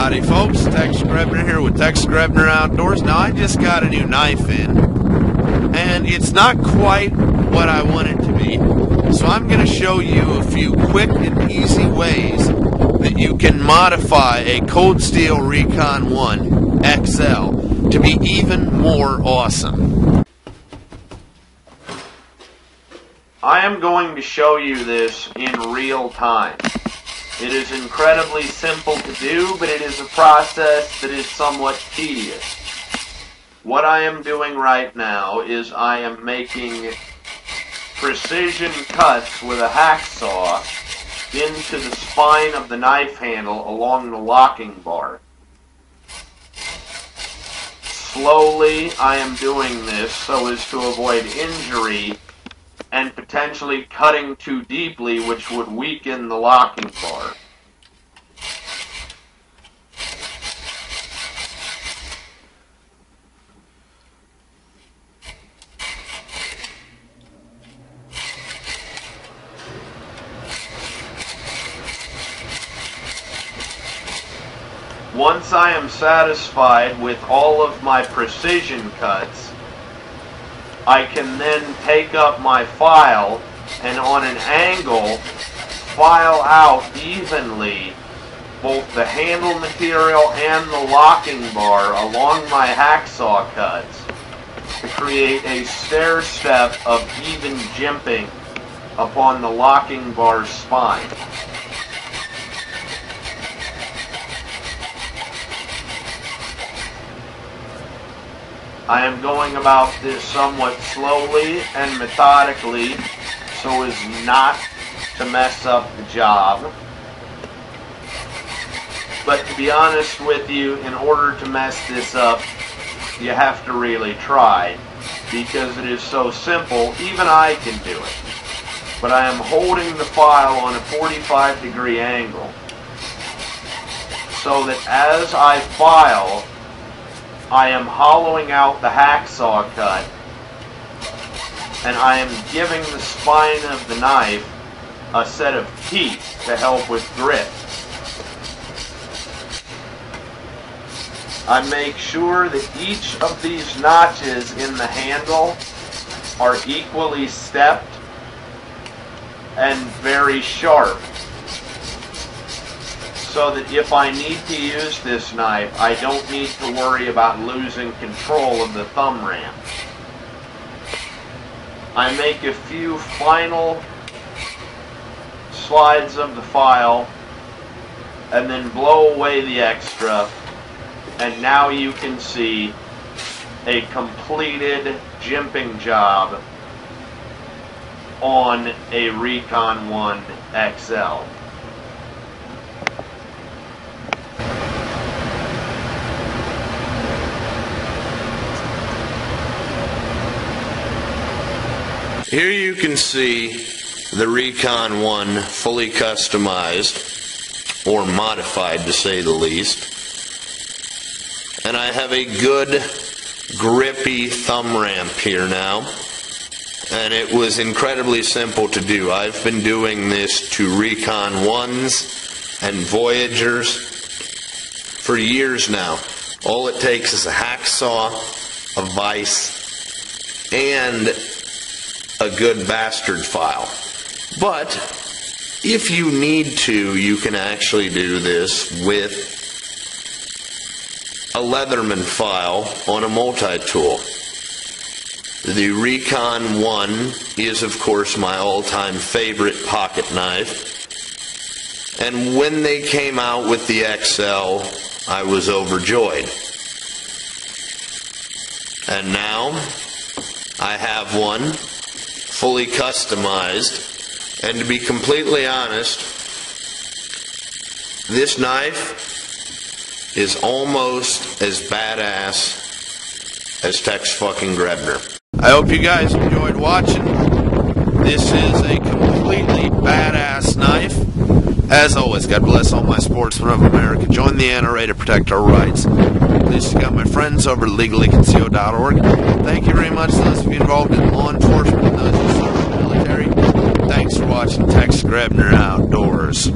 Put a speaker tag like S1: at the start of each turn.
S1: Howdy folks, Tex Grebner here with Tex Grebner Outdoors. Now I just got a new knife in, and it's not quite what I want it to be. So I'm going to show you a few quick and easy ways that you can modify a Cold Steel Recon 1 XL to be even more awesome. I am going to show you this in real time. It is incredibly simple to do, but it is a process that is somewhat tedious. What I am doing right now is I am making precision cuts with a hacksaw into the spine of the knife handle along the locking bar. Slowly I am doing this so as to avoid injury and potentially cutting too deeply, which would weaken the locking bar. Once I am satisfied with all of my precision cuts, I can then take up my file and on an angle file out evenly both the handle material and the locking bar along my hacksaw cuts to create a stair step of even jimping upon the locking bar's spine. I am going about this somewhat slowly and methodically so as not to mess up the job. But to be honest with you, in order to mess this up, you have to really try, because it is so simple, even I can do it. But I am holding the file on a 45-degree angle so that as I file, I am hollowing out the hacksaw cut, and I am giving the spine of the knife a set of teeth to help with grip. I make sure that each of these notches in the handle are equally stepped and very sharp, so that if I need to use this knife, I don't need to worry about losing control of the thumb ramp. I make a few final slides of the file and then blow away the extra, and now you can see a completed jimping job on a Recon 1 XL. Here you can see the Recon 1 fully customized, or modified to say the least. And I have a good grippy thumb ramp here now. And it was incredibly simple to do. I've been doing this to Recon 1s and Voyagers for years now. All it takes is a hacksaw, a vise, and a good bastard file. But if you need to, you can actually do this with a Leatherman file on a multi-tool. The Recon 1 is, of course, my all-time favorite pocket knife, and when they came out with the XL, I was overjoyed. And now I have one fully customized, and to be completely honest, this knife is almost as badass as Tex fucking Grebner. I hope you guys enjoyed watching. This is a completely badass knife. As always, God bless all my sportsmen of America. Join the NRA to protect our rights. Please check out my friends over at legallyconcealed.org. Thank you very much to those of you involved in law enforcement and those who serve in the military. Thanks for watching Tex Grebner Outdoors.